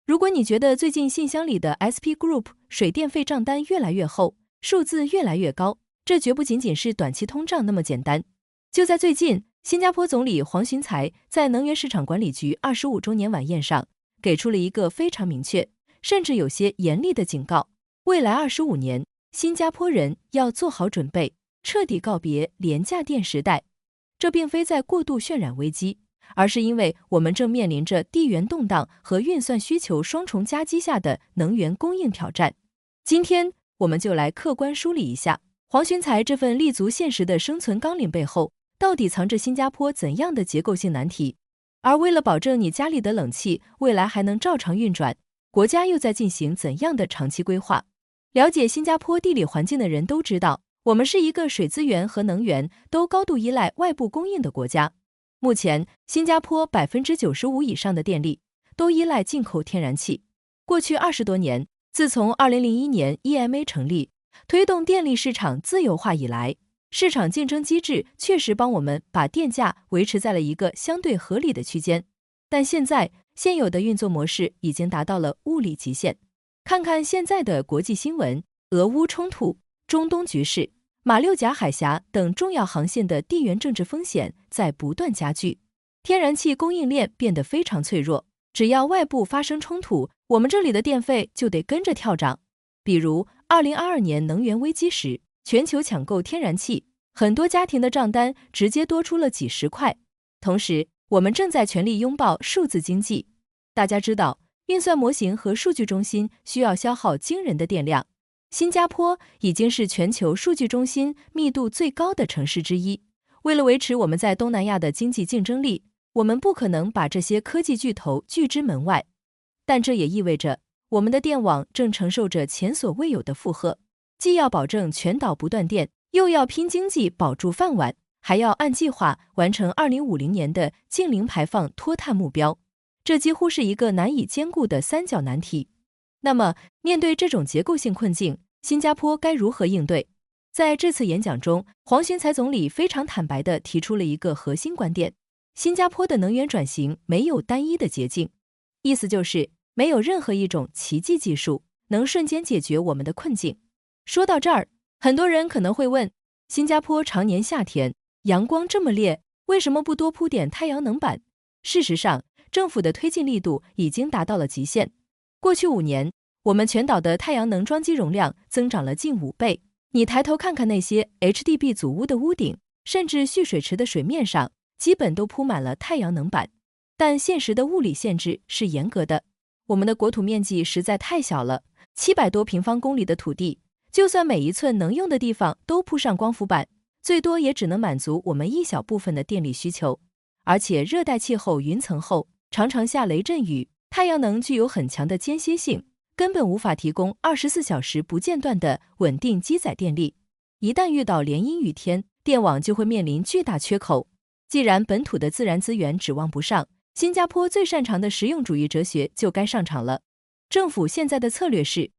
如果你觉得最近信箱里的 SP Group 水电费账单越来越厚，数字越来越高，这绝不仅仅是短期通胀那么简单。就在最近，新加坡总理黄循财在能源市场管理局25周年晚宴上，给出了一个非常明确，甚至有些严厉的警告：未来25年，新加坡人要做好准备，彻底告别廉价电时代。这并非在过度渲染危机，而是因为我们正面临着地缘动荡和运算需求双重夹击下的能源供应挑战。今天，我们就来客观梳理一下黄循财这份立足现实的生存纲领背后，到底藏着新加坡怎样的结构性难题。而为了保证你家里的冷气未来还能照常运转，国家又在进行怎样的长期规划。了解新加坡地理环境的人都知道，我们是一个水资源和能源都高度依赖外部供应的国家。目前，新加坡95%以上的电力都依赖进口天然气。过去20多年，自从2001年 EMA 成立，推动电力市场自由化以来，市场竞争机制确实帮我们把电价维持在了一个相对合理的区间。但现在，现有的运作模式已经达到了物理极限。看看现在的国际新闻，俄乌冲突、中东局势、马六甲海峡等重要航线的地缘政治风险在不断加剧，天然气供应链变得非常脆弱。只要外部发生冲突，我们这里的电费就得跟着跳涨。比如2022年能源危机时，全球抢购天然气，很多家庭的账单直接多出了几十块。同时，我们正在全力拥抱数字经济。大家知道，运算模型和数据中心需要消耗惊人的电量。新加坡已经是全球数据中心密度最高的城市之一。为了维持我们在东南亚的经济竞争力，我们不可能把这些科技巨头拒之门外。但这也意味着，我们的电网正承受着前所未有的负荷，既要保证全岛不断电，又要拼经济保住饭碗，还要按计划完成2050年的净零排放脱碳目标。这几乎是一个难以兼顾的三角难题。那么，面对这种结构性困境，新加坡该如何应对？在这次演讲中，黄循财总理非常坦白地提出了一个核心观点：新加坡的能源转型没有单一的捷径，意思就是没有任何一种奇迹技术能瞬间解决我们的困境。说到这儿，很多人可能会问，新加坡常年夏天，阳光这么烈，为什么不多铺点太阳能板？事实上，政府的推进力度已经达到了极限。过去5年，我们全岛的太阳能装机容量增长了近5倍。你抬头看看那些 HDB 组屋的屋顶，甚至蓄水池的水面上，基本都铺满了太阳能板。但现实的物理限制是严格的，我们的国土面积实在太小了，700多平方公里的土地，就算每一寸能用的地方都铺上光伏板，最多也只能满足我们一小部分的电力需求。而且热带气候云层厚，常常下雷阵雨，太阳能具有很强的间歇性，根本无法提供24小时不间断的稳定机载电力。一旦遇到连阴雨天，电网就会面临巨大缺口。既然本土的自然资源指望不上，新加坡最擅长的实用主义哲学就该上场了。政府现在的策略是，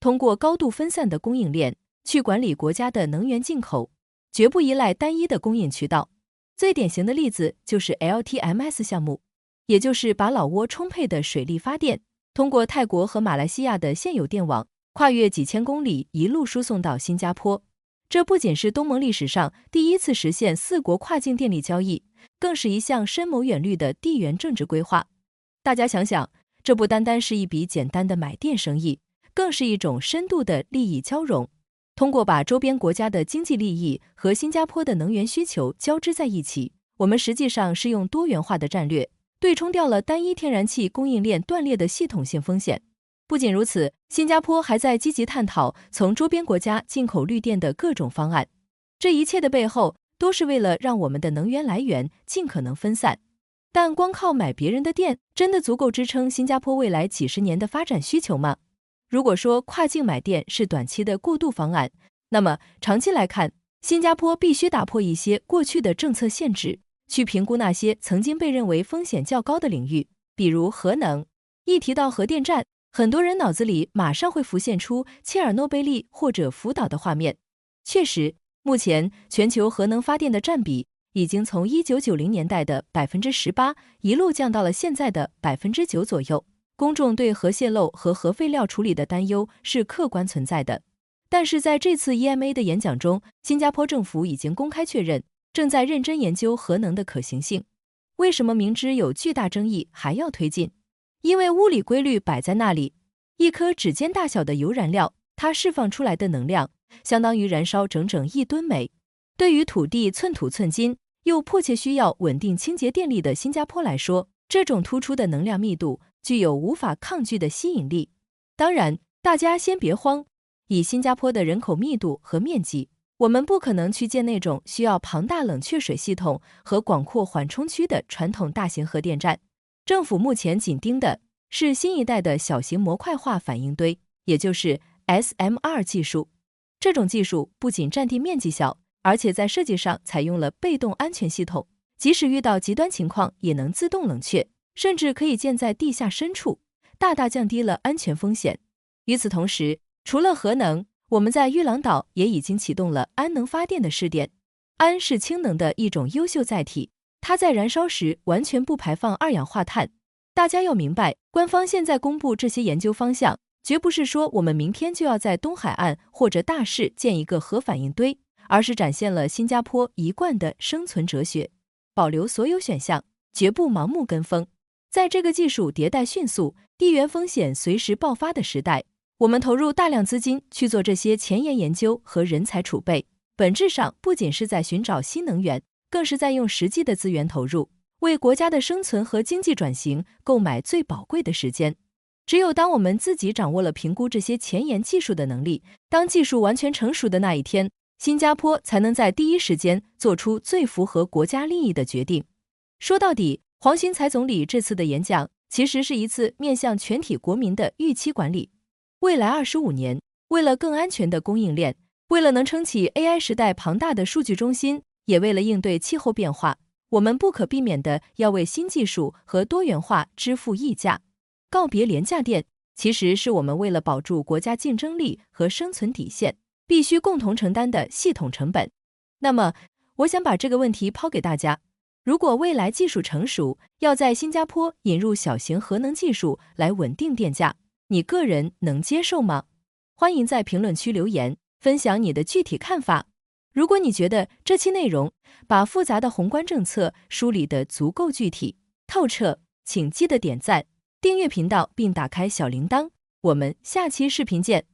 通过高度分散的供应链去管理国家的能源进口，绝不依赖单一的供应渠道。最典型的例子就是 LTMS 项目，也就是把老挝充沛的水力发电通过泰国和马来西亚的现有电网，跨越几千公里一路输送到新加坡。这不仅是东盟历史上第一次实现4国跨境电力交易，更是一项深谋远虑的地缘政治规划。大家想想，这不单单是一笔简单的买电生意，更是一种深度的利益交融。通过把周边国家的经济利益和新加坡的能源需求交织在一起，我们实际上是用多元化的战略对冲掉了单一天然气供应链断裂的系统性风险。不仅如此，新加坡还在积极探讨从周边国家进口绿电的各种方案。这一切的背后，都是为了让我们的能源来源尽可能分散。但光靠买别人的电，真的足够支撑新加坡未来几十年的发展需求吗？如果说跨境买电是短期的过渡方案，那么长期来看，新加坡必须打破一些过去的政策限制，去评估那些曾经被认为风险较高的领域，比如核能。一提到核电站，很多人脑子里马上会浮现出切尔诺贝利或者福岛的画面。确实，目前全球核能发电的占比已经从1990年代的18%一路降到了现在的9%左右。公众对核泄漏和核废料处理的担忧是客观存在的。但是在这次 EMA 的演讲中，新加坡政府已经公开确认，正在认真研究核能的可行性。为什么明知有巨大争议还要推进？因为物理规律摆在那里，一颗指尖大小的铀燃料，它释放出来的能量相当于燃烧整整1吨煤。对于土地寸土寸金又迫切需要稳定清洁电力的新加坡来说，这种突出的能量密度具有无法抗拒的吸引力。当然，大家先别慌，以新加坡的人口密度和面积，我们不可能去建那种需要庞大冷却水系统和广阔缓冲区的传统大型核电站。政府目前紧盯的是新一代的小型模块化反应堆，也就是 SMR 技术。这种技术不仅占地面积小，而且在设计上采用了被动安全系统，即使遇到极端情况也能自动冷却，甚至可以建在地下深处，大大降低了安全风险。与此同时，除了核能，我们在玉郎岛也已经启动了氨能发电的试点。氨是氢能的一种优秀载体，它在燃烧时完全不排放二氧化碳。大家要明白，官方现在公布这些研究方向，绝不是说我们明天就要在东海岸或者大市建一个核反应堆，而是展现了新加坡一贯的生存哲学，保留所有选项，绝不盲目跟风。在这个技术迭代迅速、地缘风险随时爆发的时代，我们投入大量资金去做这些前沿研究和人才储备，本质上不仅是在寻找新能源，更是在用实际的资源投入，为国家的生存和经济转型购买最宝贵的时间。只有当我们自己掌握了评估这些前沿技术的能力，当技术完全成熟的那一天，新加坡才能在第一时间做出最符合国家利益的决定。说到底，黄循财总理这次的演讲其实是一次面向全体国民的预期管理。未来25年，为了更安全的供应链，为了能撑起 AI 时代庞大的数据中心，也为了应对气候变化，我们不可避免的要为新技术和多元化支付溢价。告别廉价电，其实是我们为了保住国家竞争力和生存底线，必须共同承担的系统成本。那么，我想把这个问题抛给大家。如果未来技术成熟，要在新加坡引入小型核能技术来稳定电价，你个人能接受吗？欢迎在评论区留言，分享你的具体看法。如果你觉得这期内容把复杂的宏观政策梳理得足够具体、透彻，请记得点赞、订阅频道并打开小铃铛。我们下期视频见。